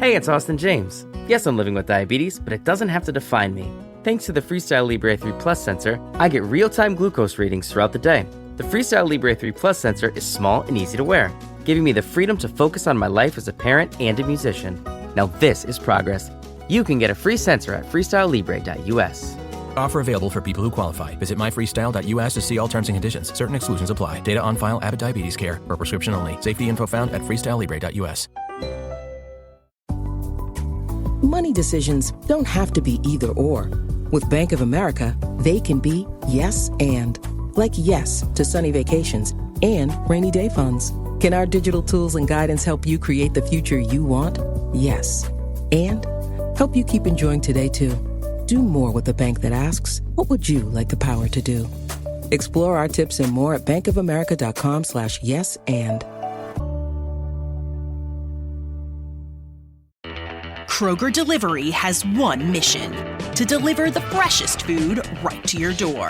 Hey, it's Austin James. Yes, I'm living with diabetes, but it doesn't have to define me. Thanks to the Freestyle Libre 3 Plus sensor, I get real-time glucose readings throughout the day. The Freestyle Libre 3 Plus sensor is small and easy to wear, giving me the freedom to focus on my life as a parent and a musician. Now this is progress. You can get a free sensor at freestylelibre.us. Offer available for people who qualify. Visit myfreestyle.us to see all terms and conditions. Certain exclusions apply. Data on file. Abbott Diabetes Care. For prescription only. Safety info found at freestylelibre.us. Money decisions don't have to be either or. With Bank of America, they can be yes and. Like yes to sunny vacations and rainy day funds. Can our digital tools and guidance help you create the future you want? Yes. And help you keep enjoying today too. Do more with a bank that asks, what would you like the power to do? Explore our tips and more at bankofamerica.com/yes and. Kroger Delivery has one mission: to deliver the freshest food right to your door.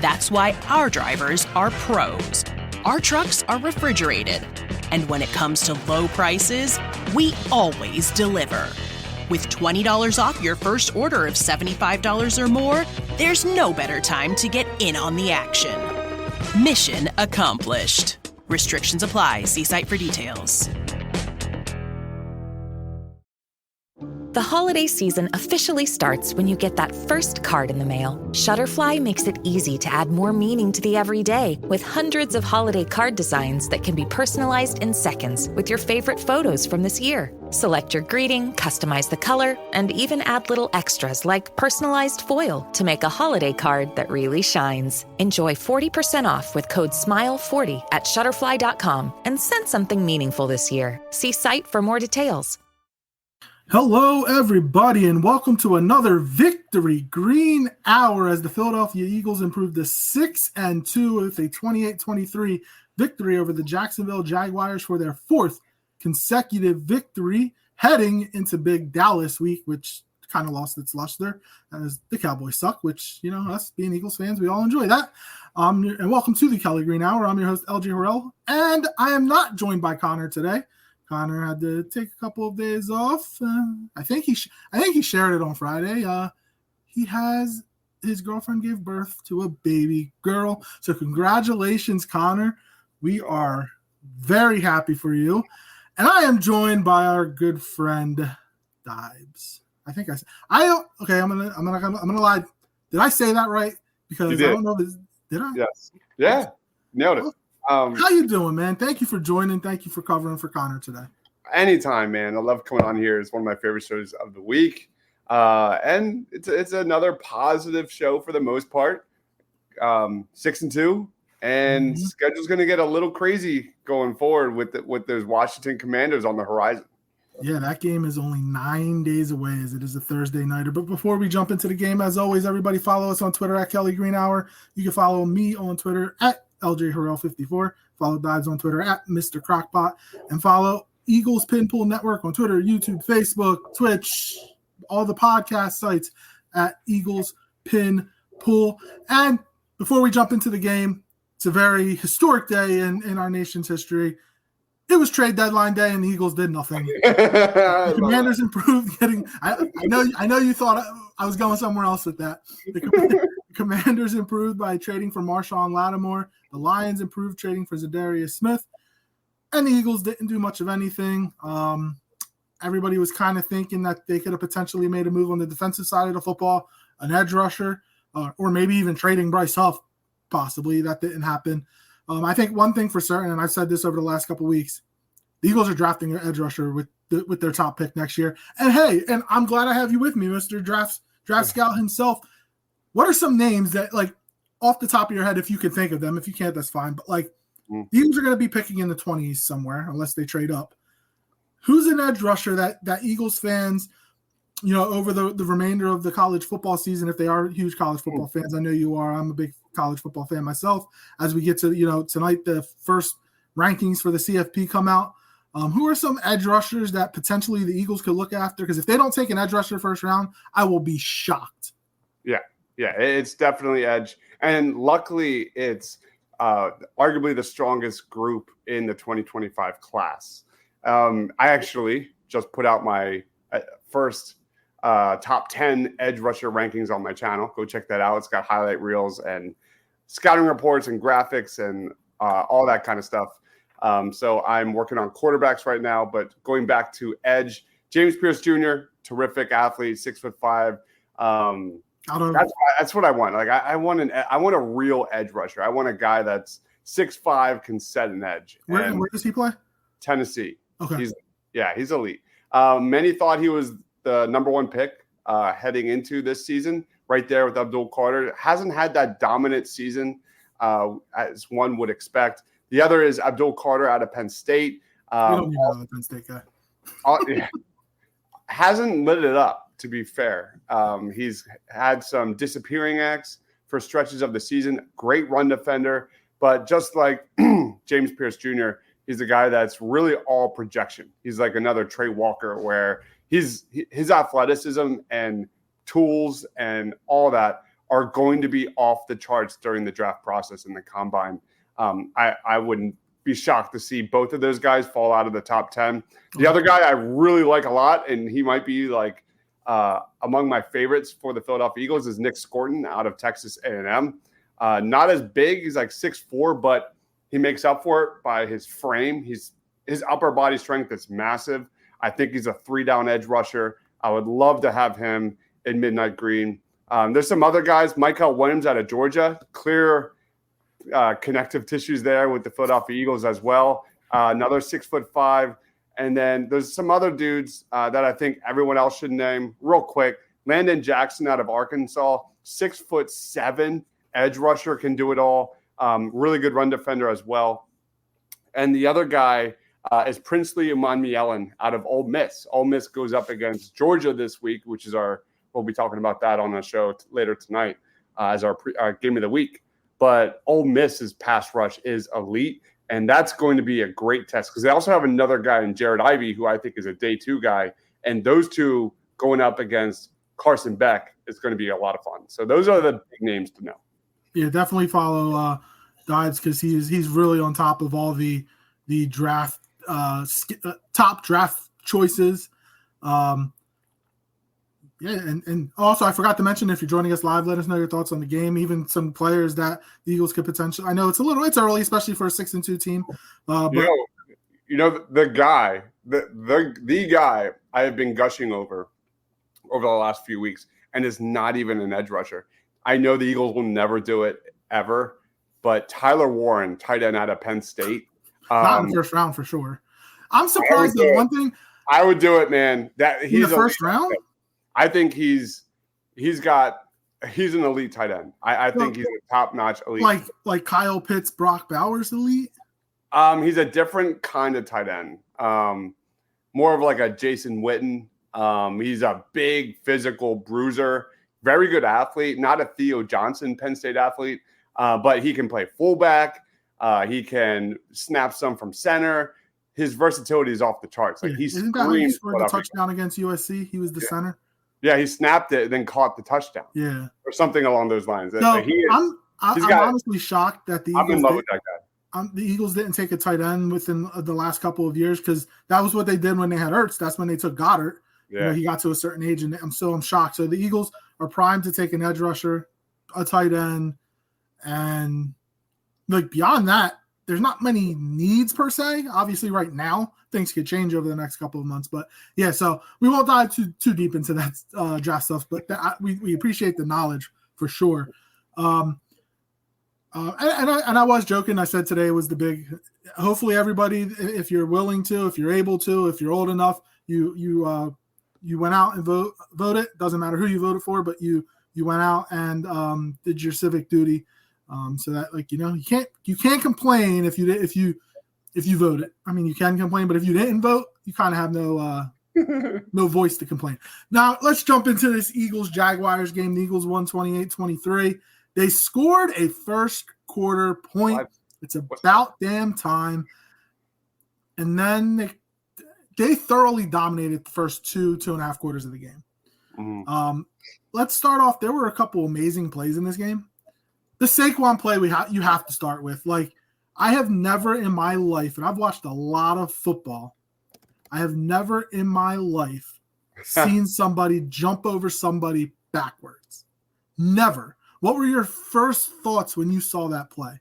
That's why our drivers are pros. Our trucks are refrigerated. And when it comes to low prices, we always deliver. With $20 off your first order of $75 or more, there's no better time to get in on the action. Mission accomplished. Restrictions apply. See site for details. The holiday season officially starts when you get that first card in the mail. Shutterfly makes it easy to add more meaning to the everyday with hundreds of holiday card designs that can be personalized in seconds with your favorite photos from this year. Select your greeting, customize the color, and even add little extras like personalized foil to make a holiday card that really shines. Enjoy 40% off with code SMILE40 at Shutterfly.com and send something meaningful this year. See site for more details. Hello, everybody, and welcome to another Victory Green Hour as the Philadelphia Eagles improved to 6-2 with a 28-23 victory over the Jacksonville Jaguars for their fourth consecutive victory, heading into Big Dallas week, which kind of lost its luster as the Cowboys suck, which, you know, us being Eagles fans, we all enjoy that. And welcome to the Kelly Green Hour. I'm your host, LJ Harrell, and I am not joined by Connor today. Connor had to take a couple of days off. I think he shared it on Friday. His girlfriend gave birth to a baby girl. So congratulations, Connor. We are very happy for you. And I am joined by our good friend Deibs. I'm gonna lie. Did I say that right? Because I don't know. Did I? Yes. Yeah. Nailed it. How you doing, man? Thank you for joining. Thank you for covering for Connor today. Anytime, man. I love coming on here. It's one of my favorite shows of the week. And it's another positive show for the most part. 6-2. And schedule's going to get a little crazy going forward with those Washington Commanders on the horizon. Yeah, that game is only 9 days away as it is a Thursday nighter. But before we jump into the game, as always, everybody follow us on Twitter at Kelly Green Hour. You can follow me on Twitter at LJ Harrell54. Follow Deibs on Twitter at Mr. Crockpot. And follow Eagles Pinpool Network on Twitter, YouTube, Facebook, Twitch, all the podcast sites at Eagles Pinpool. And before we jump into the game, it's a very historic day in our nation's history. It was trade deadline day, and the Eagles did nothing. The Commanders improved. I know you thought I was going somewhere else with that. The Commanders improved by trading for Marshawn Lattimore. The Lions improved trading for Zadarius Smith. And the Eagles didn't do much of anything. Everybody was kind of thinking that they could have potentially made a move on the defensive side of the football, an edge rusher, or maybe even trading Bryce Huff, possibly. That didn't happen. I think one thing for certain, and I've said this over the last couple of weeks, the Eagles are drafting an edge rusher with their top pick next year. And hey, and I'm glad I have you with me, Mr. Draft Scout himself. What are some names that, like, off the top of your head, if you can think of them? If you can't, that's fine. But, like, the Eagles are going to be picking in the 20s somewhere unless they trade up. Who's an edge rusher that Eagles fans, you know, over the remainder of the college football season, if they are huge college football fans, I know you are. I'm a big college football fan myself. As we get to, you know, tonight, the first rankings for the CFP come out. Who are some edge rushers that potentially the Eagles could look after? Because if they don't take an edge rusher first round, I will be shocked. Yeah, it's definitely edge. And luckily, it's arguably the strongest group in the 2025 class. I actually just put out my first top 10 edge rusher rankings on my channel. Go check that out. It's got highlight reels and scouting reports and graphics and all that kind of stuff. So I'm working on quarterbacks right now, but going back to edge, James Pierce Jr., terrific athlete, 6'5". That's what I want. Like I want a real edge rusher. I want a guy that's 6'5", can set an edge. Where does he play? Tennessee. Okay. He's elite. Many thought he was the number one pick heading into this season, right there with Abdul Carter. Hasn't had that dominant season as one would expect. The other is Abdul Carter out of Penn State. We don't need another Penn State guy. Hasn't lit it up, to be fair. He's had some disappearing acts for stretches of the season. Great run defender. But just like James Pierce Jr., he's a guy that's really all projection. He's like another Trey Walker, where his athleticism and tools and all that are going to be off the charts during the draft process and the combine. I wouldn't be shocked to see both of those guys fall out of the top 10. The other guy I really like a lot, and he might be like among my favorites for the Philadelphia Eagles, is Nick Scorton out of Texas A&M. Not as big. He's like 6'4", but he makes up for it by his frame. His upper body strength is massive. I think he's a 3-down edge rusher. I would love to have him in Midnight Green. There's some other guys. Michael Williams out of Georgia. Clear connective tissues there with the Philadelphia Eagles as well. Another 6'5". And then there's some other dudes that I think everyone else should name real quick. Landon Jackson out of Arkansas, 6'7", edge rusher, can do it all. Really good run defender as well. And the other guy is Princely Umanmielen out of Ole Miss. Ole Miss goes up against Georgia this week, which is we'll be talking about that on the show later tonight as our game of the week. But Ole Miss's pass rush is elite, and that's going to be a great test because they also have another guy in Jared Ivey, who I think is a day 2 guy. And those two going up against Carson Beck is going to be a lot of fun. So those are the big names to know. Yeah, definitely follow Deibs because he's really on top of all the draft top draft choices. And also I forgot to mention, if you're joining us live, let us know your thoughts on the game. Even some players that the Eagles could potentially. I know it's early, especially for a 6-2 team. But the guy I have been gushing over the last few weeks, and is not even an edge rusher. I know the Eagles will never do it ever, but Tyler Warren, tight end out of Penn State. Not in the first round for sure. I'm surprised that one thing. I would do it, man. That he's in the first round. I think he's an elite tight end. I think he's a top-notch elite. Like Kyle Pitts, Brock Bowers elite? He's a different kind of tight end. More of like a Jason Witten. He's a big physical bruiser, very good athlete, not a Theo Johnson Penn State athlete, but he can play fullback. He can snap some from center. His versatility is off the charts. Like Isn't that how he scored the touchdown against USC? He was the center. Yeah, he snapped it and then caught the touchdown. Yeah, or something along those lines. No, I'm honestly shocked that the Eagles. I'm in love with that guy. The Eagles didn't take a tight end within the last couple of years because that was what they did when they had Ertz. That's when they took Goddard. Yeah, he got to a certain age, and I'm shocked. So the Eagles are primed to take an edge rusher, a tight end, and like beyond that, there's not many needs per se. Obviously, right now things could change over the next couple of months, but yeah. So we won't dive too deep into that draft stuff, but we appreciate the knowledge for sure. And I was joking. I said today was the big. Hopefully, everybody, if you're willing to, if you're able to, if you're old enough, you went out and voted. Doesn't matter who you voted for, but you went out and did your civic duty. So that you can't complain if you voted. I mean, you can complain, but if you didn't vote, you kind of have no voice to complain. Now let's jump into this Eagles-Jaguars game. The Eagles won 28-23. They scored a first quarter point. It's about damn time. And then they thoroughly dominated the first two and a half quarters of the game. Mm-hmm. Let's start off. There were a couple amazing plays in this game. The Saquon play you have to start with. Like, I have never in my life, and I've watched a lot of football, I have never in my life seen somebody jump over somebody backwards. Never. What were your first thoughts when you saw that play?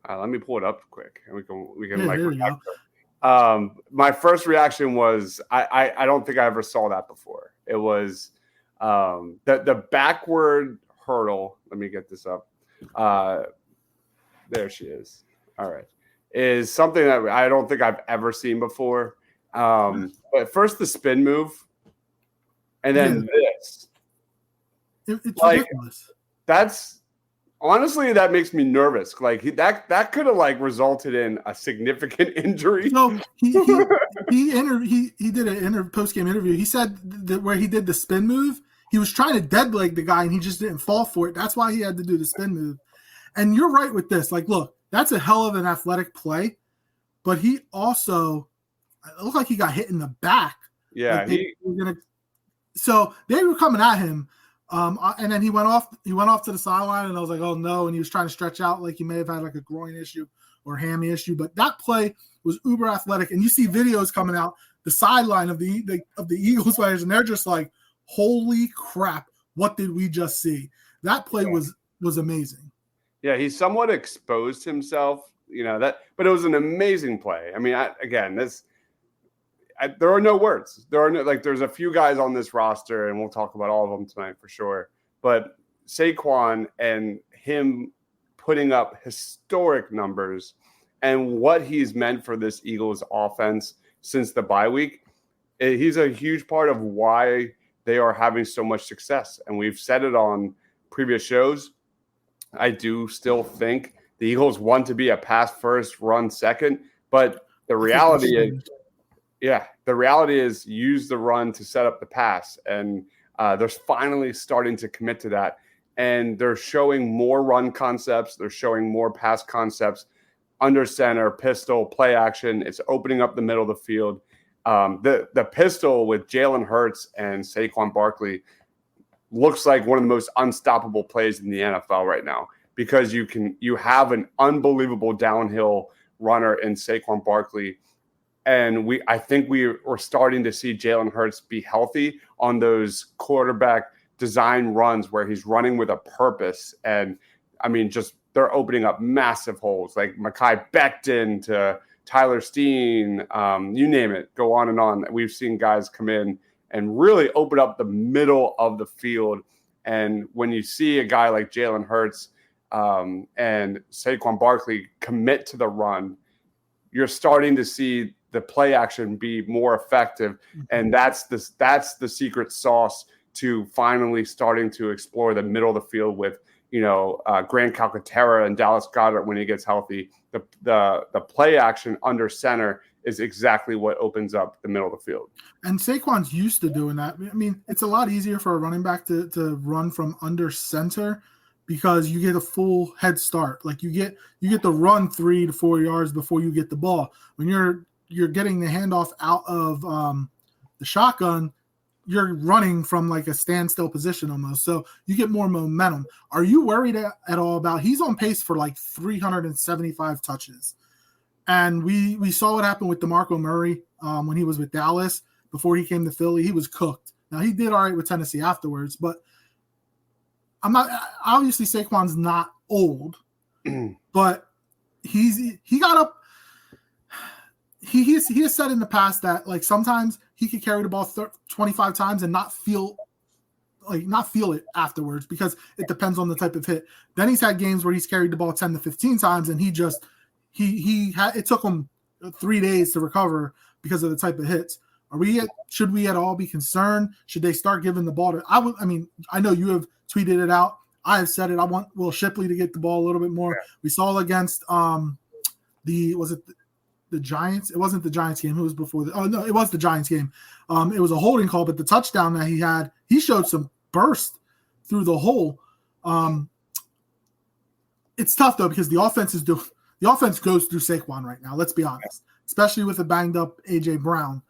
Let me pull it up quick, and we can Yeah, there you go. My first reaction was I don't think I ever saw that before. It was the backward hurdle. Let me get this up. There she is. All right, is something that I don't think I've ever seen before. But first the spin move, and then this. It's like, ridiculous. That's honestly, that makes me nervous. Like that could have like resulted in a significant injury. So he did a post game interview. He said that where he did the spin move, he was trying to dead leg the guy and he just didn't fall for it. That's why he had to do the spin move. And you're right with this. Like, look, that's a hell of an athletic play, but he also it looked like he got hit in the back. Yeah, like so they were coming at him. And then he went off to the sideline, and I was like, oh no. And he was trying to stretch out like he may have had like a groin issue or hammy issue. But that play was uber athletic. And you see videos coming out the sideline of the Eagles players, and they're just like, holy crap, what did we just see? That play was amazing. Yeah, he somewhat exposed himself, but it was an amazing play. I mean, there are no words. There's a few guys on this roster, and we'll talk about all of them tonight for sure. But Saquon and him putting up historic numbers and what he's meant for this Eagles offense since the bye week, he's a huge part of why they are having so much success. And we've said it on previous shows. I do still think the Eagles want to be a pass first, run second, but the reality is use the run to set up the pass. And they're finally starting to commit to that. And they're showing more run concepts. They're showing more pass concepts, under center, pistol, play action. It's opening up the middle of the field. The pistol with Jalen Hurts and Saquon Barkley looks like one of the most unstoppable plays in the NFL right now, because you have an unbelievable downhill runner in Saquon Barkley. And I think we're starting to see Jalen Hurts be healthy on those quarterback design runs where he's running with a purpose. And I mean, just they're opening up massive holes, like Mekhi Becton to Tyler Steen, you name it, go on and on. We've seen guys come in and really open up the middle of the field. And when you see a guy like Jalen Hurts and Saquon Barkley commit to the run, you're starting to see the play action be more effective. And that's the secret sauce to finally starting to explore the middle of the field with, Grant Calcaterra and Dallas Goedert when he gets healthy. The play action under center is exactly what opens up the middle of the field. And Saquon's used to doing that. I mean, it's a lot easier for a running back to run from under center because you get a full head start. Like you get the run 3 to 4 yards before you get the ball. When you're getting the handoff out of the shotgun, you're running from like a standstill position almost. So you get more momentum. Are you worried at all about, he's on pace for like 375 touches. And we saw what happened with DeMarco Murray when he was with Dallas before he came to Philly. He was cooked. Now he did all right with Tennessee afterwards, but obviously Saquon's not old, but he got up. He has said in the past that like sometimes he could carry the ball 25 times and not feel it afterwards because it depends on the type of hit. Then he's had games where he's carried the ball 10 to 15 times and it took him 3 days to recover because of the type of hits. Should we at all be concerned? Should they start giving the ball to? I know you have tweeted it out. I have said it. I want Will Shipley to get the ball a little bit more. Yeah. We saw against the Giants. It wasn't the Giants game. It was before it was the Giants game. It was a holding call, but the touchdown that he showed some burst through the hole. It's tough though because the offense goes through Saquon right now. Let's be honest, especially with a banged up AJ Brown.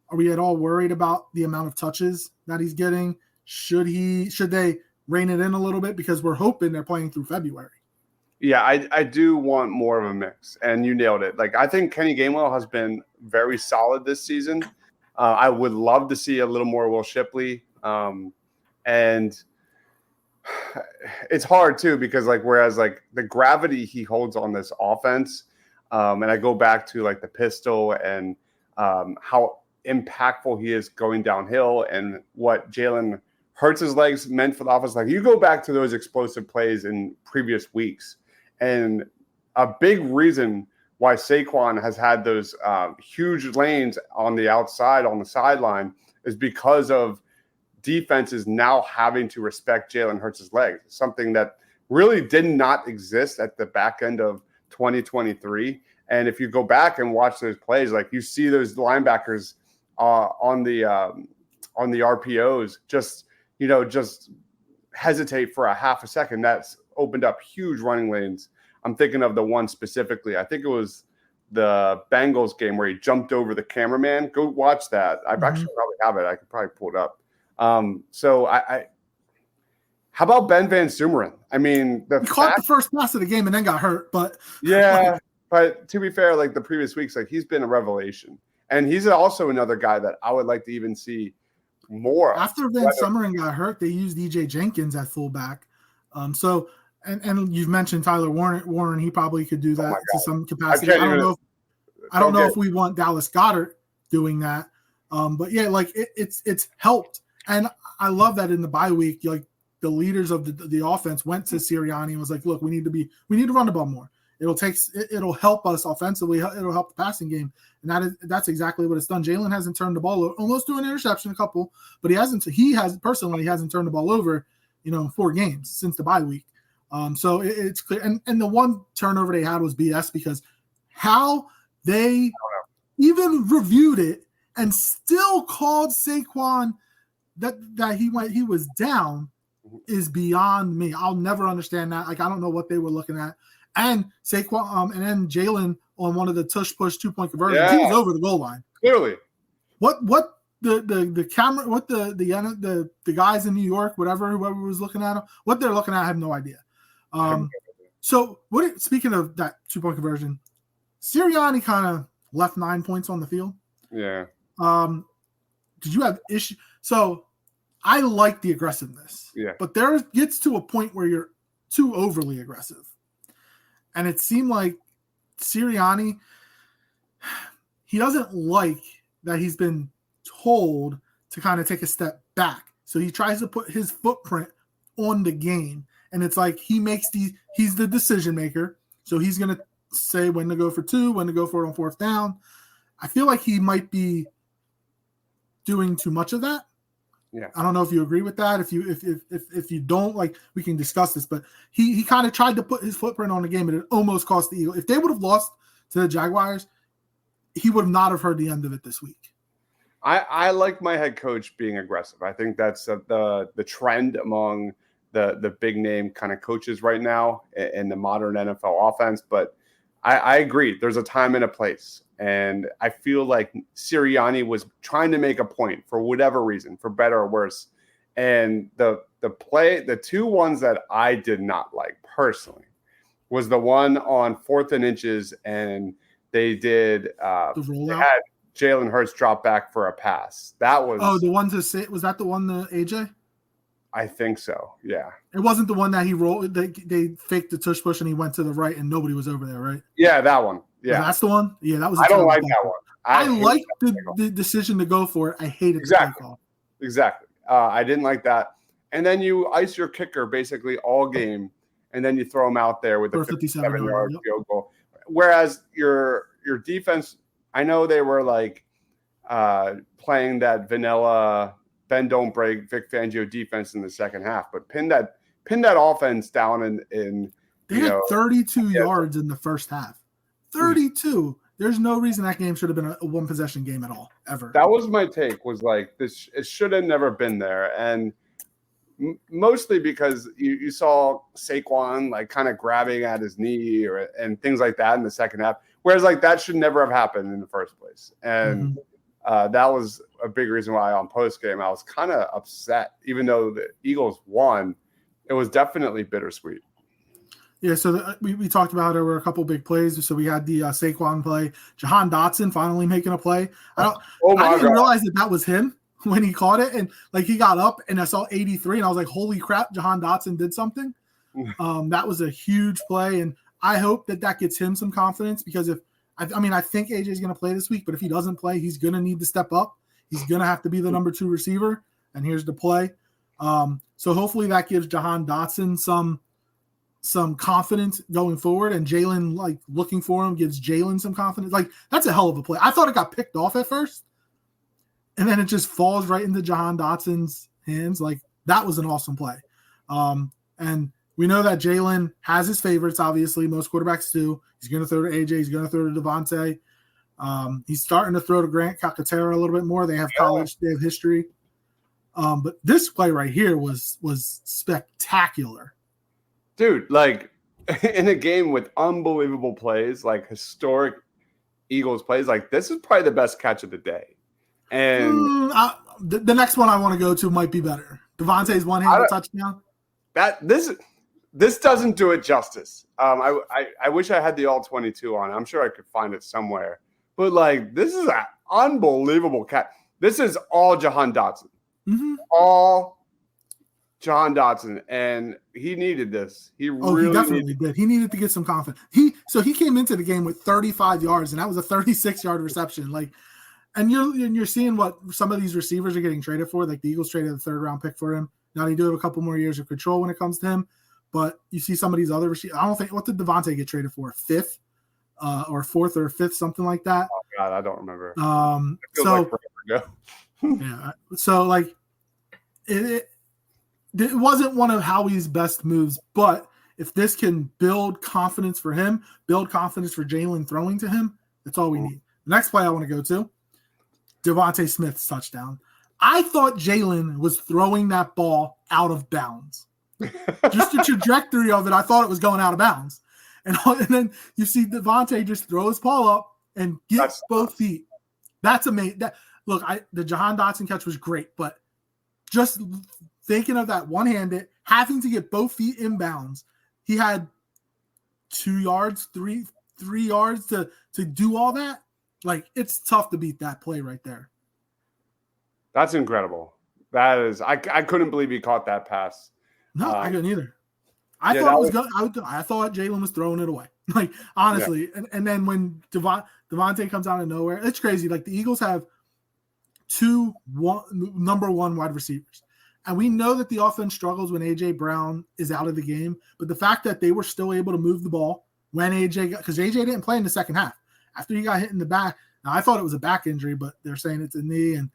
Are we at all worried about the amount of touches that he's getting? Should they rein it in a little bit because we're hoping they're playing through February? Yeah, I do want more of a mix, and you nailed it. Like I think Kenny Gainwell has been very solid this season. I would love to see a little more Will Shipley. And it's hard too, because like, whereas like the gravity he holds on this offense, and I go back to like the pistol and how impactful he is going downhill and what Jalen Hurts' legs meant for the offense. Like, you go back to those explosive plays in previous weeks, and a big reason why Saquon has had those huge lanes on the outside, on the sideline, is because of defenses now having to respect Jalen Hurts' legs, something that really did not exist at the back end of 2023. And if you go back and watch those plays, like, you see those linebackers on the RPOs just hesitate for a half a second. That's opened up huge running lanes. I'm thinking of the one specifically. I think it was the Bengals game where he jumped over the cameraman. Go watch that. I've actually probably have it. I could probably pull it up. So how about Ben Van Sumeren? I mean, he caught the first pass of the game and then got hurt, but yeah. But to be fair, like the previous weeks, like, he's been a revelation, and he's also another guy that I would like to even see more. After Van Sumeren got hurt, they used EJ Jenkins at fullback. So you've mentioned Tyler Warren. He probably could do that to some capacity. I don't know if we want Dallas Goedert doing that. But yeah, like it's helped. And I love that in the bye week, like, the leaders of the offense went to Sirianni and was like, look, we need to run the ball more. It'll help us offensively. It'll help the passing game. And that's exactly what it's done. Jalen hasn't turned the ball over, almost to an interception, a couple, but he hasn't turned the ball over, 4 games since the bye week. So it's clear. And the one turnover they had was BS, because how they even reviewed it and still called Saquon that he was down is beyond me. I'll never understand that. Like, I don't know what they were looking at. And Saquon, and then Jalen on one of the tush push 2-point conversions, he was over the goal line. Clearly. What the camera, what the guys in New York, whoever was looking at him, what they're looking at, I have no idea. So speaking of that 2-point conversion, Sirianni kind of left 9 points on the field. Yeah. Did you have issue? So I like the aggressiveness. Yeah. But there gets to a point where you're too overly aggressive. And it seemed like Sirianni, he doesn't like that he's been told to kind of take a step back. So he tries to put his footprint on the game. And it's like he's the decision maker. So he's going to say when to go for 2, when to go for it on 4th down. I feel like he might be doing too much of that. Yeah. I don't know if you agree with that. If you don't, like, we can discuss this, but he kind of tried to put his footprint on the game, and it almost cost the Eagles. If they would have lost to the Jaguars, he would not have heard the end of it this week. I like my head coach being aggressive. I think that's the trend among the big name kind of coaches right now in the modern NFL offense. But I agree. There's a time and a place. And I feel like Sirianni was trying to make a point for whatever reason, for better or worse. And the 2 ones that I did not like personally was the one on 4th and inches, and they did they had Jalen Hurts drop back for a pass. That was the one to say, was that the one to AJ? I think so. Yeah. It wasn't the one that he rolled. They faked the tush push and he went to the right and nobody was over there, right? Yeah, that one. Yeah, that's the one. Yeah, that was. I don't like that one. I liked the decision to go for it. I hated the play call. Exactly. I didn't like that. And then you ice your kicker basically all game, and then you throw him out there with a 57-yard field goal. Whereas your defense, I know they were like playing that vanilla bend don't break Vic Fangio defense in the second half, but pin that offense down in they had 32 yards in the first half. 32. There's no reason that game should have been a 1-possession game at all, ever. That was my take, was like, this, it should have never been there. And mostly because you saw Saquon like kind of grabbing at his knee and things like that in the second half. Whereas like that should never have happened in the first place. And that was a big reason why on post game I was kind of upset, even though the Eagles won. It was definitely bittersweet. Yeah, so we talked about there were a couple big plays. So we had the Saquon play, Jahan Dotson finally making a play. I didn't realize that was him when he caught it, and like he got up and I saw 83, and I was like, "Holy crap, Jahan Dotson did something!" That was a huge play, and I hope that gets him some confidence because I think AJ is going to play this week, but if he doesn't play, he's going to need to step up. He's going to have to be the number 2 receiver, and here's the play. So hopefully that gives Jahan Dotson some confidence going forward, and Jalen like looking for him gives Jalen some confidence. Like that's a hell of a play. I thought it got picked off at first, and then it just falls right into Jahan Dotson's hands. Like that was an awesome play. And we know that Jalen has his favorites. Obviously, most quarterbacks do. He's going to throw to AJ. He's going to throw to Devontae. He's starting to throw to Grant Calcaterra a little bit more. They have college. They have history. But this play right here was spectacular. Dude, like in a game with unbelievable plays, like historic Eagles plays, like this is probably the best catch of the day. And the next one I want to go to might be better. Devontae's one-handed touchdown. This doesn't do it justice. I wish I had the all 22 on. I'm sure I could find it somewhere. But like this is an unbelievable catch. This is all Jahan Dotson. Mm-hmm. All Jahan Dotson, and he needed this. He definitely did. He needed to get some confidence. He came into the game with 35 yards, and that was a 36-yard reception. Like, and you're seeing what some of these receivers are getting traded for. Like the Eagles traded a 3rd-round pick for him. Now they do have a couple more years of control when it comes to him. But you see some of these other receivers. I don't think what did Devontae get traded for? 5th, or 4th or 5th, something like that. Oh God, I don't remember. It feels like forever ago. Yeah. So like it wasn't one of Howie's best moves, but if this can build confidence for him, build confidence for Jalen throwing to him, that's all we need. The next play I want to go to, Devontae Smith's touchdown. I thought Jalen was throwing that ball out of bounds. Just the trajectory of it, I thought it was going out of bounds. And then you see Devontae just throw his ball up and get both feet. That's amazing. The Jahan Dotson catch was great, but just thinking of that one-handed, having to get both feet in bounds, he had 2 yards, three yards to do all that. Like, it's tough to beat that play right there. That's incredible. That is, I couldn't believe he caught that pass. No, I couldn't either. I thought Jalen was throwing it away. Like, honestly. Yeah. And then when Devontae comes out of nowhere, it's crazy. Like, the Eagles have 2 number 1 wide receivers. And we know that the offense struggles when A.J. Brown is out of the game. But the fact that they were still able to move the ball when A.J. got – because A.J. didn't play in the second half. After he got hit in the back – now, I thought it was a back injury, but they're saying it's a knee, and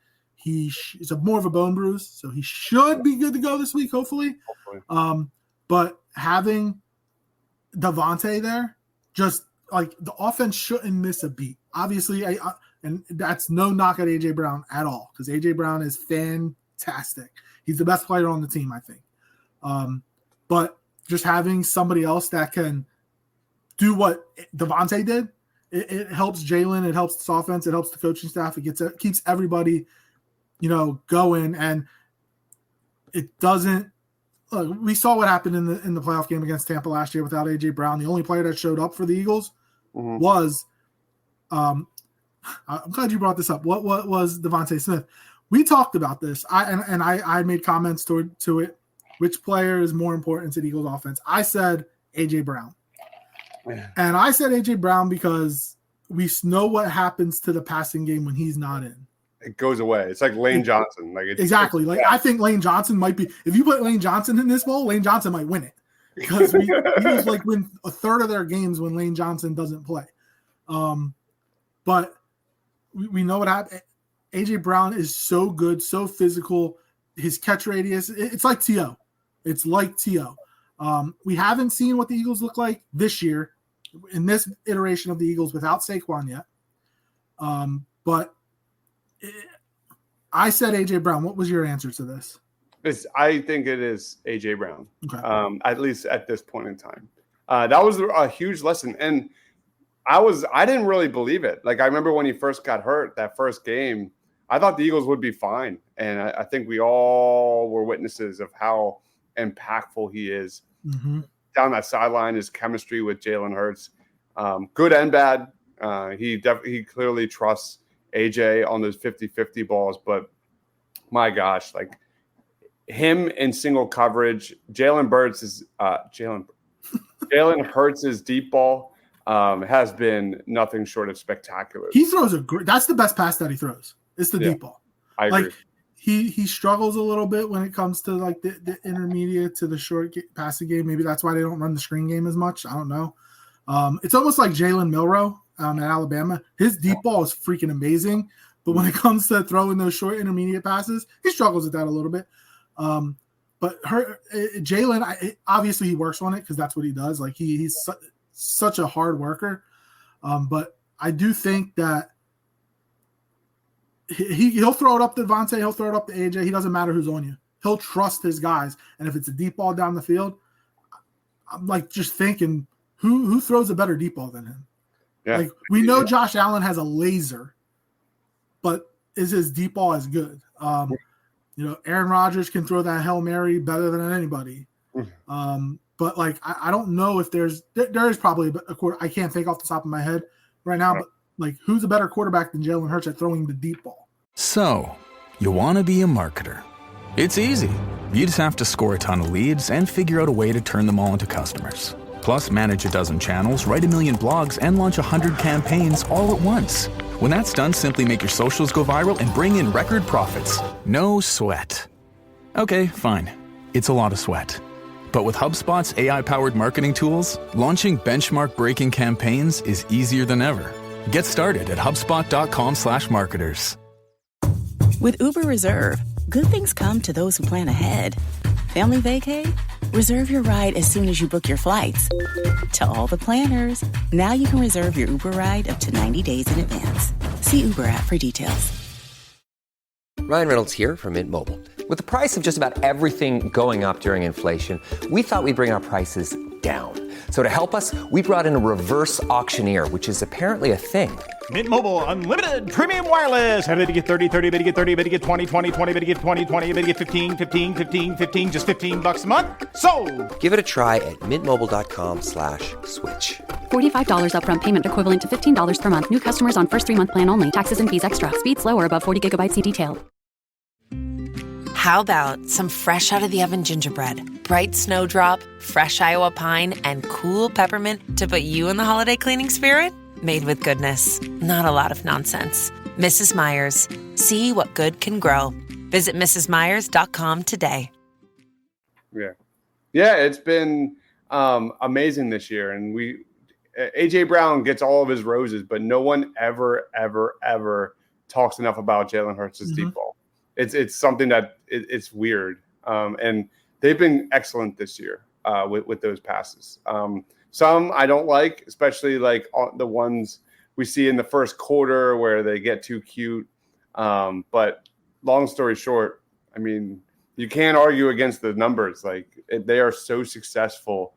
it's more of a bone bruise. So he should be good to go this week, hopefully. But having Devontae there, just like the offense shouldn't miss a beat. Obviously, and that's no knock at A.J. Brown at all, because A.J. Brown is fantastic. He's the best player on the team, I think. But just having somebody else that can do what Devontae did, it helps Jalen, it helps this offense, it helps the coaching staff. It keeps everybody, going, and it doesn't. Look, we saw what happened in the playoff game against Tampa last year without A.J. Brown. The only player that showed up for the Eagles was. I'm glad you brought this up. What was Devontae Smith? We talked about this. I made comments to it. Which player is more important to the Eagles offense? I said A.J. Brown. Yeah. And I said A.J. Brown because we know what happens to the passing game when he's not in. It goes away. It's like Lane Johnson. Exactly. I think Lane Johnson might be – if you put Lane Johnson in this bowl, Lane Johnson might win it. Because we like win a third of their games when Lane Johnson doesn't play. But we know what happened. A.J. Brown is so good, so physical. His catch radius, it's like T.O. It's like T.O. We haven't seen what the Eagles look like this year in this iteration of the Eagles without Saquon yet. But I said A.J. Brown. What was your answer to this? I think it is A.J. Brown, okay. At least at this point in time. That was a huge lesson. And I didn't really believe it. Like, I remember when he first got hurt, that first game, I thought the Eagles would be fine. And I think we all were witnesses of how impactful he is. Mm-hmm. down that sideline, his chemistry with Jalen Hurts, good and bad. He clearly trusts AJ on those 50-50 balls, but my gosh, like him in single coverage, Jalen Hurts' deep ball has been nothing short of spectacular. He throws that's the best pass that he throws. It's the deep ball. I agree. Like he struggles a little bit when it comes to like the intermediate to the short passing game. Maybe that's why they don't run the screen game as much. I don't know. It's almost like Jalen Milroe at Alabama. His deep ball is freaking amazing, but when it comes to throwing those short intermediate passes, he struggles with that a little bit. But Jalen, obviously he works on it because that's what he does. Like he's such a hard worker. But I do think that he'll throw it up to Devontae, he'll throw it up to AJ. He doesn't matter who's on you. He'll trust his guys. And if it's a deep ball down the field, I'm like just thinking, who throws a better deep ball than him? Yeah. Like we know Josh Allen has a laser, but is his deep ball as good? Aaron Rodgers can throw that Hail Mary better than anybody. But like I don't know if there is probably a quarter. I can't think off the top of my head right now, but like who's a better quarterback than Jalen Hurts at throwing the deep ball? So, you want to be a marketer. It's easy. You just have to score a ton of leads and figure out a way to turn them all into customers. Plus, manage a dozen channels, write 1 million blogs, and launch 100 campaigns all at once. When that's done, simply make your socials go viral and bring in record profits. No sweat. Okay, fine. It's a lot of sweat. But with HubSpot's AI-powered marketing tools, launching benchmark-breaking campaigns is easier than ever. Get started at HubSpot.com/marketers. With Uber Reserve, good things come to those who plan ahead. Family vacay? Reserve your ride as soon as you book your flights. To all the planners, now you can reserve your Uber ride up to 90 days in advance. See Uber app for details. Ryan Reynolds here from Mint Mobile. With the price of just about everything going up during inflation, we thought we'd bring our prices down. So to help us, we brought in a reverse auctioneer, which is apparently a thing. Mint Mobile Unlimited Premium Wireless. How to get 30, 30, bit to get 30, bit to get 20, 20, 20, bit to get 20, 20, bit to get 15, 15, 15, 15, just $15 a month? Sold! Give it a try at mintmobile.com/switch. $45 upfront payment equivalent to $15 per month. New customers on first 3-month plan only. Taxes and fees extra. Speed slower above 40 gigabytes. See detail. How about some fresh out of the oven gingerbread, bright snowdrop, fresh Iowa pine, and cool peppermint to put you in the holiday cleaning spirit? Made with goodness, not a lot of nonsense. Mrs. Meyer's. See what good can grow. Visit mrsmeyers.com today. Yeah, it's been amazing this year, and AJ Brown gets all of his roses, but no one ever talks enough about Jalen Hurts' deep ball. It's something that it's weird, and they've been excellent this year with those passes. Some I don't like, especially like the ones we see in the first quarter where they get too cute. But long story short, I mean, you can't argue against the numbers. Like they are so successful.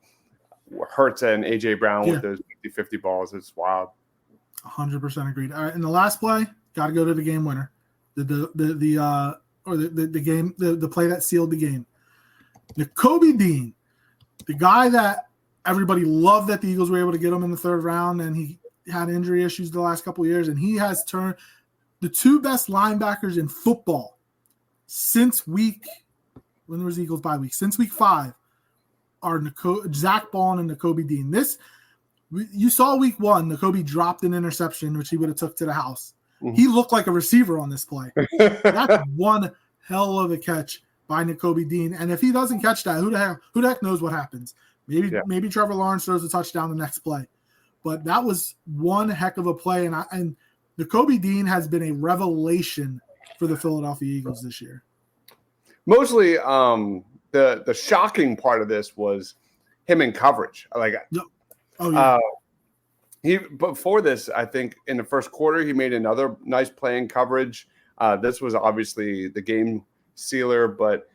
Hurts and AJ Brown with those 50-50 balls. It's wild. 100% agreed. All right, in the last play, got to go to the game winner. The play that sealed the game. Nakobe Dean, the guy that everybody loved that the Eagles were able to get him in the third round, and he had injury issues the last couple of years, and he has turned the two best linebackers in football since when was the Eagles bye week? Since week 5 are Zach Ball and Nakobe Dean. You saw week 1, Nakobe dropped an interception, which he would have took to the house. He looked like a receiver on this play. That's one hell of a catch by Nakobe Dean. And if he doesn't catch that, who the heck knows what happens? Maybe Trevor Lawrence throws a touchdown the next play. But that was one heck of a play. And Nakobe Dean has been a revelation for the Philadelphia Eagles this year. Mostly the shocking part of this was him in coverage. Before this, I think in the first quarter, he made another nice play in coverage. This was obviously the game sealer, but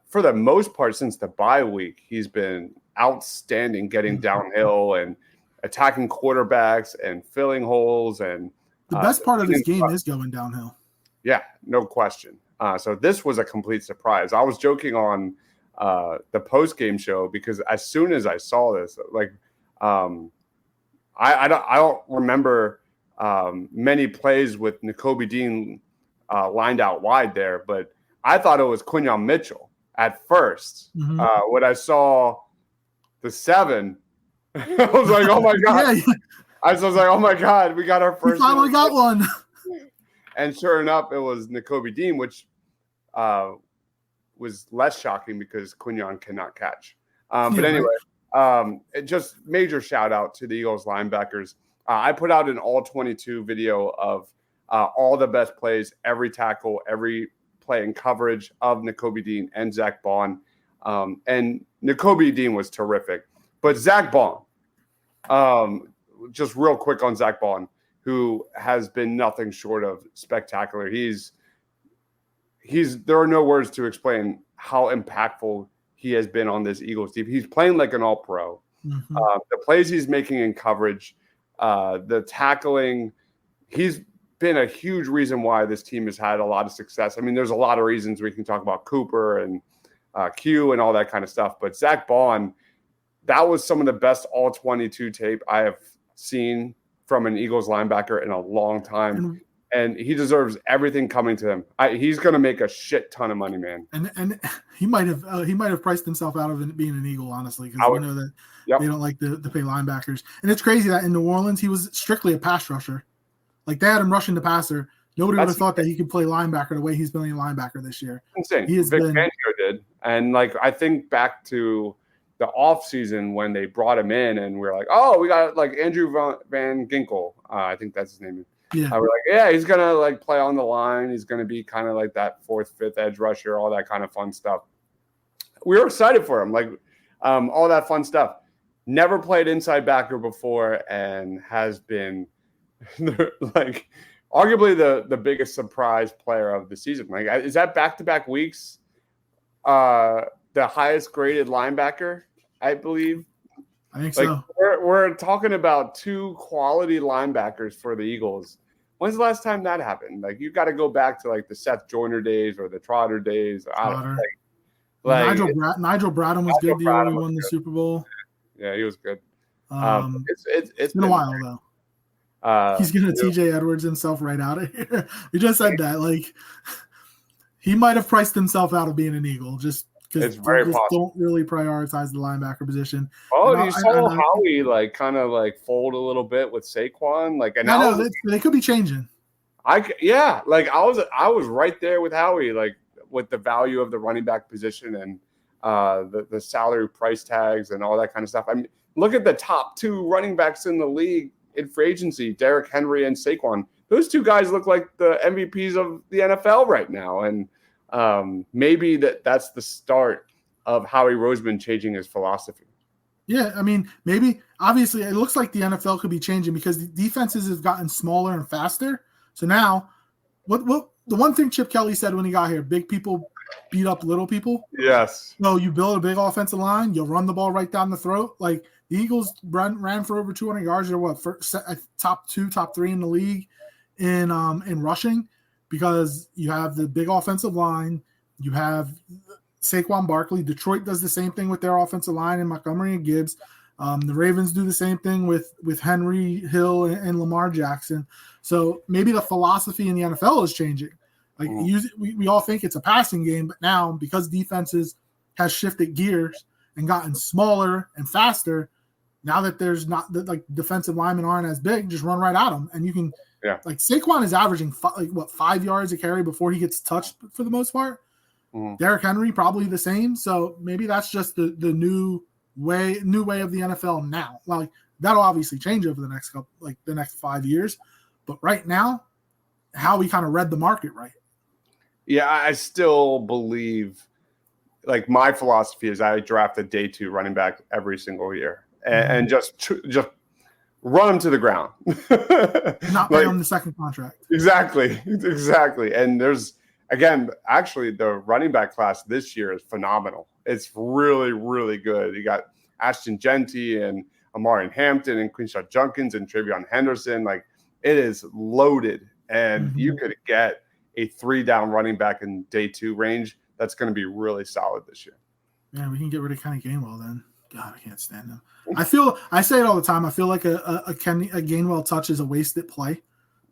for the most part, since the bye week, he's been outstanding getting downhill and attacking quarterbacks and filling holes. And the best part of his game is going downhill. Yeah, no question. So this was a complete surprise. I was joking on the post game show, because as soon as I saw this, like I don't remember many plays with Nakobe Dean lined out wide there, but I thought it was Quinyon Mitchell at first. When I saw the 7, I was like, oh my God. Yeah. I was like, oh my God, we got our first. We finally got one. And sure enough, it was Nakobe Dean, which was less shocking because Quinyon cannot catch. But anyway, just major shout out to the Eagles linebackers. I put out an all 22 video of all the best plays, every tackle, every play in coverage of Nakobe Dean and Zach Bond. And Nakobe Dean was terrific. But Zach Bond, just real quick on Zach Bond, who has been nothing short of spectacular. There are no words to explain how impactful he has been on this Eagles team. He's playing like an all-pro. The plays he's making in coverage, the tackling, he's been a huge reason why this team has had a lot of success. I mean, there's a lot of reasons. We can talk about Cooper and Q and all that kind of stuff. But Zach Bond, that was some of the best all 22 tape I have seen from an Eagles linebacker in a long time. And he deserves everything coming to him. He's going to make a shit ton of money, man. And he might have priced himself out of being an Eagle, honestly, because we know that they don't like to pay linebackers. And it's crazy that in New Orleans he was strictly a pass rusher. Like they had him rushing the passer. Nobody would have thought that he could play linebacker the way he's playing linebacker this year. Insane. Vic Fangio did, and like I think back to the offseason when they brought him in, and we are like, oh, we got like Andrew Van Ginkel. I think that's his name. Yeah. We're like, yeah, he's gonna like play on the line. He's gonna be kind of like that 4th, 5th edge rusher, all that kind of fun stuff. We were excited for him, like all that fun stuff. Never played inside backer before, and has been like arguably the biggest surprise player of the season. Like, is that back-to-back weeks the highest graded linebacker, I believe? I think like, so. We're talking about 2 quality linebackers for the Eagles. When's the last time that happened? Like, you got to go back to like the Seth Joyner days or the Trotter days. I don't know. Nigel Bradham was good the year we won the Super Bowl. Yeah, he was good. It's been a while though. He's gonna TJ Edwards himself right out of here. We just said that. Like, he might have priced himself out of being an Eagle just because they don't really prioritize the linebacker position. Oh, you saw Howie like kind of like fold a little bit with Saquon. Like, and they could be changing. I was right there with Howie, like with the value of the running back position and the salary price tags and all that kind of stuff. I mean, look at the top 2 running backs in the league in free agency, Derrick Henry and Saquon. Those 2 guys look like the MVPs of the NFL right now. And maybe that's the start of Howie Roseman changing his philosophy. Yeah, I mean, maybe obviously it looks like the NFL could be changing because the defenses have gotten smaller and faster. So now, what the one thing Chip Kelly said when he got here, big people beat up little people. Yes. No, you build a big offensive line, you'll run the ball right down the throat. Like the Eagles ran for over 200 yards. They're top 2, top 3 in the league in rushing because you have the big offensive line. You have Saquon Barkley. Detroit does the same thing with their offensive line and Montgomery and Gibbs. The Ravens do the same thing with Henry, Hill, and Lamar Jackson. So maybe the philosophy in the NFL is changing. Like we all think it's a passing game, but now because defenses has shifted gears and gotten smaller and faster, now that there's not that like defensive linemen aren't as big, just run right at them, and you can. Yeah. Like Saquon is averaging 5 yards a carry before he gets touched for the most part. Derrick Henry probably the same. So maybe that's just the new way of the NFL now. Like that'll obviously change over the next 5 years, but right now, how we kind of read the market right. Yeah, I still believe, like my philosophy is I draft a day 2 running back every single year and just run them to the ground. Not pay on the second contract. Exactly. And there's, again, actually the running back class this year is phenomenal. It's really, really good. You got Ashton Genty and Amari Hampton and Quinshon Judkins and Travion Henderson. Like it is loaded, and you could get a 3-down running back in day 2 range. That's going to be really solid this year. Man, we can get rid of Kenny Gainwell then. God, I can't stand him. I say it all the time. I feel like a Gainwell touch is a wasted play.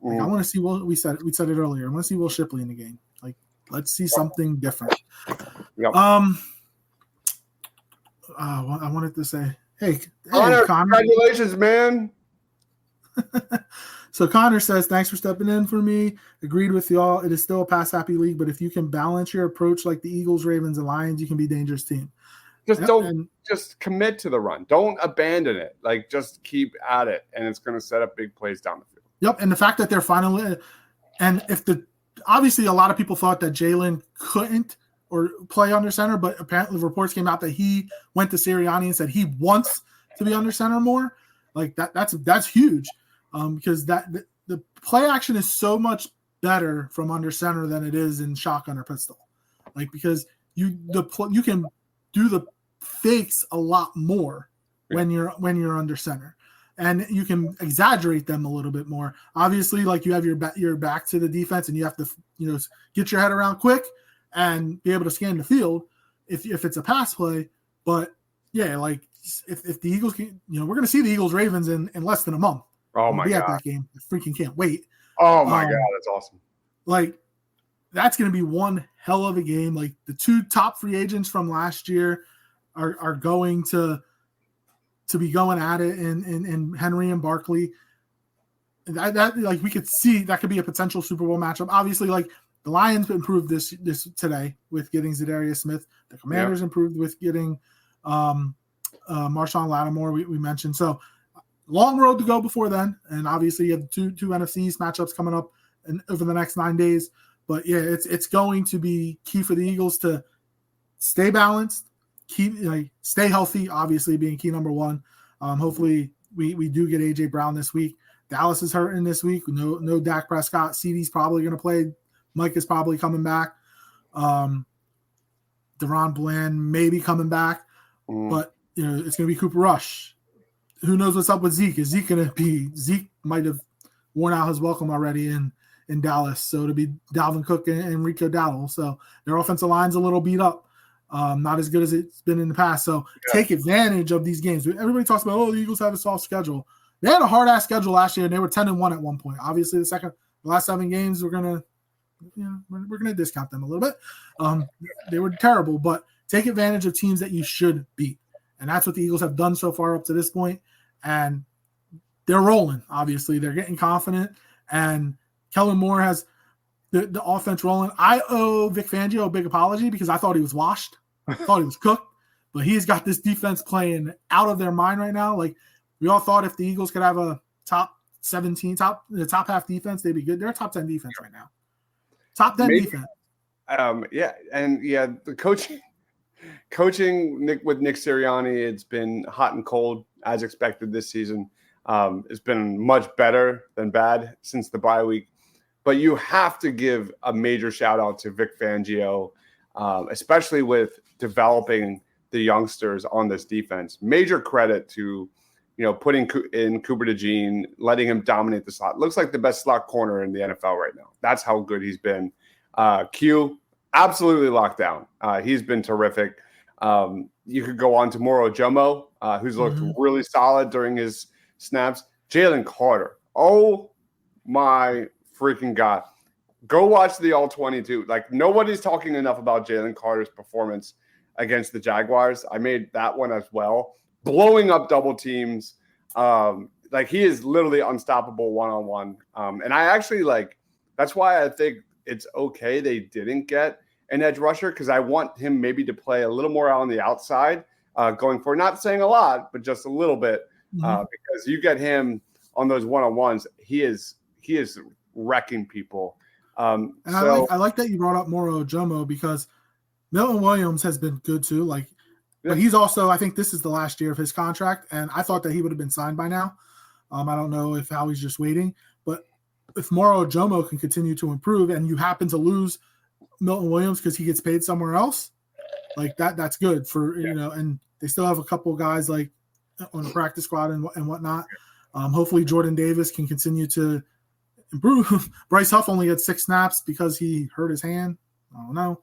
Like, I want to see we said it earlier. I want to see Will Shipley in the game. Like, let's see something different. Yep. I wanted to say, hey Connor, Connor. congratulations, man. So Connor says, thanks for stepping in for me. Agreed with y'all. It is still a pass-happy league, but if you can balance your approach like the Eagles, Ravens, and Lions, you can be a dangerous team. Just commit to the run. Don't abandon it. Like, just keep at it, and it's going to set up big plays down the field. Yep, and the fact that they're finally – and obviously a lot of people thought that Jalen couldn't or play under center, but apparently reports came out that he went to Sirianni and said he wants to be under center more. Like, that's huge. Because the play action is so much better from under center than it is in shotgun or pistol. Like, because you can do the fakes a lot more when you're under center, and you can exaggerate them a little bit more. Obviously, like, you have your back to the defense, and you have to get your head around quick and be able to scan the field if it's a pass play. But yeah, like, if the Eagles can, we're going to see the Eagles Ravens in less than a month. Oh my God! At that game, I freaking can't wait. Oh my God, that's awesome! Like, that's going to be one hell of a game. Like, the two top free agents from last year are going to be going at it in Henry and Barkley. That like, we could see that could be a potential Super Bowl matchup. Obviously, like, the Lions improved this today with getting Zadarius Smith. The Commanders improved with getting Marshawn Lattimore. We mentioned so. Long road to go before then, and obviously you have two NFCs matchups coming up over the next 9 days. But yeah, it's going to be key for the Eagles to stay balanced, stay healthy. Obviously, being key number one. Hopefully, we do get AJ Brown this week. Dallas is hurting this week. No Dak Prescott. CD's probably going to play. Mike is probably coming back. DeRon Bland may be coming back, but it's going to be Cooper Rush. Who knows what's up with Zeke? Is Zeke going to be – Zeke might have worn out his welcome already in Dallas. So to be Dalvin Cook and Rico Dowdle. So their offensive line's a little beat up. Not as good as it's been in the past. So take advantage of these games. Everybody talks about, the Eagles have a soft schedule. They had a hard-ass schedule last year, and they were 10-1 at one point. Obviously, the last 7 games, we're going to discount them a little bit. They were terrible, but take advantage of teams that you should beat. And that's what the Eagles have done so far up to this point. And they're rolling, obviously. They're getting confident. And Kellen Moore has the offense rolling. I owe Vic Fangio a big apology because I thought he was washed. I thought he was cooked. But he's got this defense playing out of their mind right now. Like, we all thought if the Eagles could have a top 17, top half defense, they'd be good. They're a top 10 defense right now. Top 10 defense. The coaching with Nick Sirianni, it's been hot and cold as expected this season. It's been much better than bad since the bye week. But you have to give a major shout out to Vic Fangio, especially with developing the youngsters on this defense. Major credit to, putting in Cooper DeJean, letting him dominate the slot. Looks like the best slot corner in the NFL right now. That's how good he's been. Q, absolutely locked down. He's been terrific. You could go on to Moro Jomo, who's looked really solid during his snaps. Jalen Carter. Oh, my freaking God. Go watch the All-22. Like, nobody's talking enough about Jalen Carter's performance against the Jaguars. I made that one as well. Blowing up double teams. He is literally unstoppable one-on-one. And I actually that's why I think it's okay they didn't get an edge rusher, because I want him maybe to play a little more on the outside going forward. Not saying a lot, but just a little bit, because you get him on those one-on-ones, he is wrecking people. I like that you brought up Moro Jomo, because Milton Williams has been good too. But he's also, I think this is the last year of his contract, and I thought that he would have been signed by now. I don't know if Howie's just waiting, but if Moro Jomo can continue to improve and you happen to lose Milton Williams because he gets paid somewhere else, that's good for, and they still have a couple of guys on the practice squad and whatnot. Hopefully Jordan Davis can continue to improve. Bryce Huff only had 6 snaps because he hurt his hand. I don't know.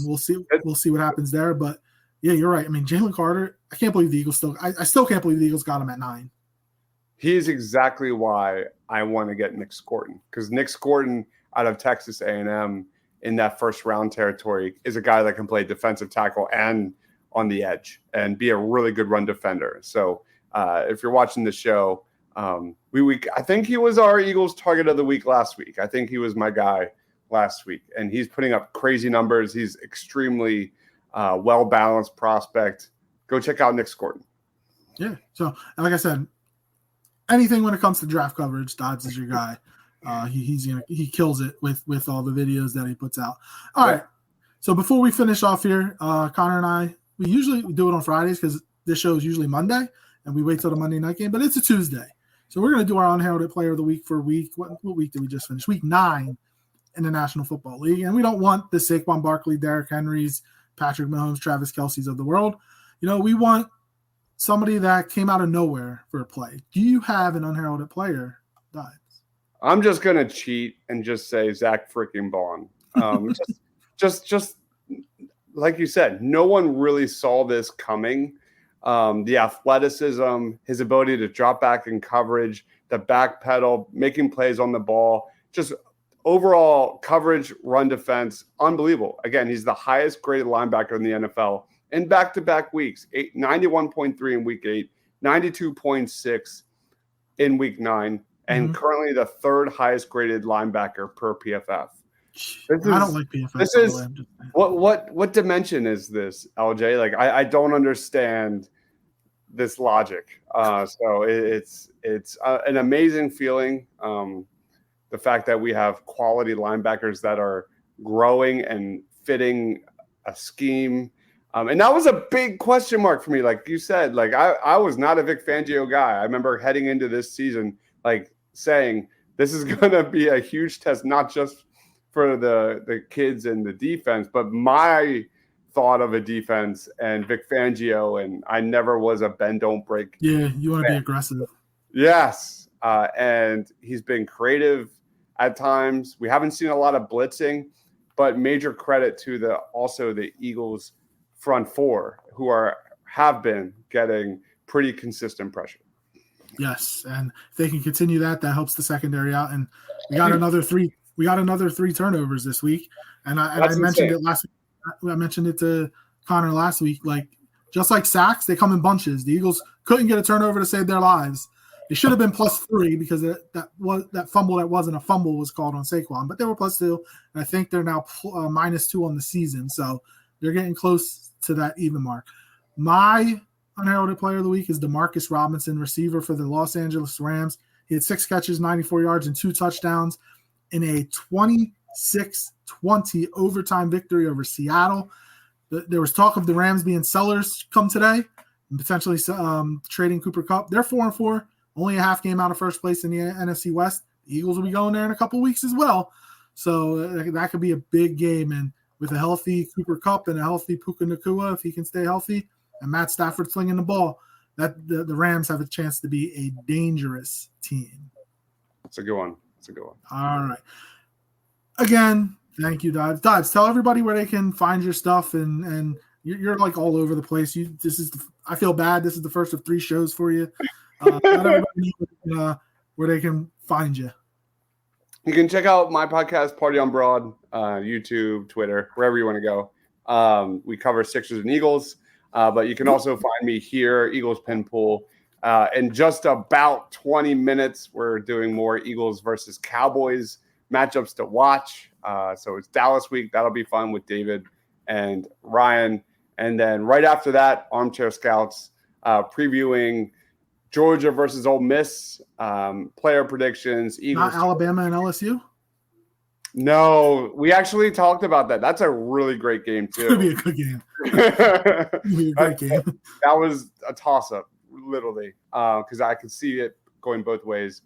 We'll see what happens there, but Yeah, you're right. I mean, Jalen Carter, I can't believe the Eagles I still can't believe the Eagles got him at 9. He's exactly why I want to get Nick Scorton, because Nick Scorton out of Texas A&M in that first round territory is a guy that can play defensive tackle and on the edge and be a really good run defender. So if you're watching the show, I think he was our Eagles target of the week last week. I think he was my guy last week, and he's putting up crazy numbers. He's extremely well-balanced prospect. Go check out Nick Scorton. Yeah. So like I said, anything when it comes to draft coverage, Deibs is your guy. He kills it with all the videos that he puts out. All right. So before we finish off here, Connor and I, we usually do it on Fridays because this show is usually Monday, and we wait till the Monday night game, but it's a Tuesday. So we're going to do our unheralded player of the week for what week did we just finish? Week 9 in the National Football League. And we don't want the Saquon Barkley, Derrick Henrys, Patrick Mahomes, Travis Kelce's of the world. We want somebody that came out of nowhere for a play. Do you have an unheralded player, Deibs? I'm just going to cheat and just say Zach freaking Bond. Just like you said, no one really saw this coming. The athleticism, his ability to drop back in coverage, the back pedal, making plays on the ball, just overall coverage, run defense, unbelievable. Again, he's the highest graded linebacker in the NFL in back-to-back weeks, 91.3 in week 8, 92.6 in week 9, and currently the 3rd highest graded linebacker per PFF. I don't like PFF. This is what dimension is this, LJ? Like I don't understand this logic. So it's an amazing feeling. The fact that we have quality linebackers that are growing and fitting a scheme. And that was a big question mark for me. Like you said, like I was not a Vic Fangio guy. I remember heading into this season, like saying this is going to be a huge test, not just for the kids and the defense, but my thought of a defense and Vic Fangio. And I never was a bend, don't break. Yeah, you want to be aggressive. Yes. And he's been creative at times. We haven't seen a lot of blitzing, but major credit to the Eagles front 4 who have been getting pretty consistent pressure. Yes, and if they can continue that helps the secondary out. And we got another 3 turnovers this week. And I mentioned it last week. I mentioned it to Connor last week. Like just like sacks, they come in bunches. The Eagles couldn't get a turnover to save their lives. It should have been +3 because that fumble that wasn't a fumble was called on Saquon, but they were +2, and I think they're now -2 on the season. So they're getting close to that even mark. My unheralded player of the week is Demarcus Robinson, receiver for the Los Angeles Rams. He had 6 catches, 94 yards, and 2 touchdowns in a 26-20 overtime victory over Seattle. There was talk of the Rams being sellers come today and potentially trading Cooper Kupp. They're 4-4, only a half game out of first place in the NFC West. The Eagles will be going there in a couple weeks as well. So that could be a big game. And with a healthy Cooper Kupp and a healthy Puka Nacua, if he can stay healthy, and Matt Stafford slinging the ball, that the Rams have a chance to be a dangerous team. That's a good one. All right. Again, thank you, Deibs. Deibs, tell everybody where they can find your stuff, and you're like all over the place. I feel bad. This is the first of 3 shows for you. Let everybody know where they can find you. You can check out my podcast, Party on Broad, YouTube, Twitter, wherever you want to go. We cover Sixers and Eagles, but you can also find me here, Eagles Pin Pool. In just about 20 minutes, we're doing more Eagles versus Cowboys matchups to watch. So it's Dallas week. That'll be fun with David and Ryan. And then right after that, Armchair Scouts previewing Georgia versus Ole Miss, player predictions. Eagles. Not Alabama and LSU? No, we actually talked about that. That's a really great game, too. It's going to be a good game. It'll be a great game. That was a toss-up, literally, because I could see it going both ways.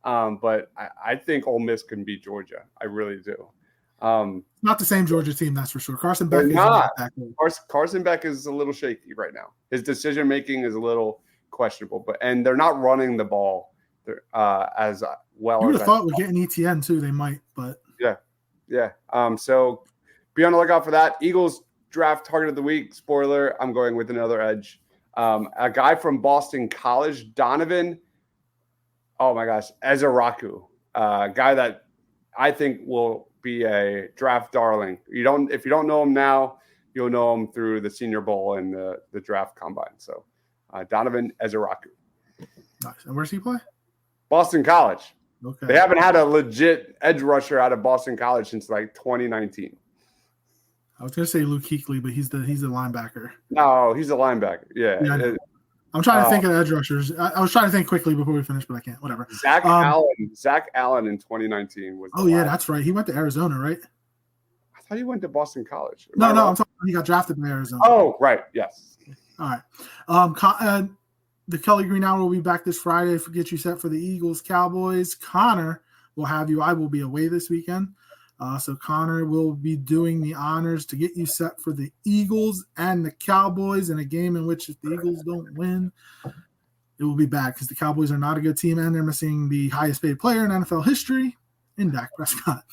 But I think Ole Miss can beat Georgia. I really do. Not the same Georgia team, that's for sure. Carson Beck is not. Carson Beck is a little shaky right now. His decision-making is a little questionable, and they're not running the ball as well. You would have thought we're getting ETN too. They might, but yeah. So be on the lookout for that. Eagles draft target of the week, spoiler, I'm going with another edge. A guy from Boston College, Donovan. Oh my gosh, Ezeraku, a guy that I think will be a draft darling. If you don't know him now, you'll know him through the Senior Bowl and the draft combine. So Donovan Ezeraku. Nice. And where's he play? Boston College. Okay. They haven't had a legit edge rusher out of Boston College since like 2019. I was going to say Luke Kuechly, but he's the linebacker. No, he's a linebacker. Yeah. I'm trying to think of edge rushers. I was trying to think quickly before we finish, but I can't. Whatever. Zach Allen in 2019 was. Oh yeah, that's right. He went to Arizona, right? I thought he went to Boston College. No, I'm talking. He got drafted by Arizona. Oh, right. Yes. All right. The Kelly Green Hour will be back this Friday to get you set for the Eagles Cowboys. Connor will have you. I will be away this weekend. So Connor will be doing the honors to get you set for the Eagles and the Cowboys in a game in which if the Eagles don't win, it will be bad because the Cowboys are not a good team and they're missing the highest paid player in NFL history in Dak Prescott.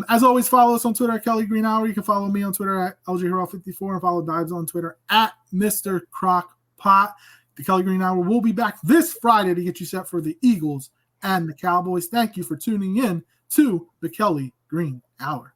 As always, follow us on Twitter at Kelly Green Hour. You can follow me on Twitter at LJHero54 and follow Deibs on Twitter at Mr. Crockpot. The Kelly Green Hour will be back this Friday to get you set for the Eagles and the Cowboys. Thank you for tuning in to the Kelly Green Hour.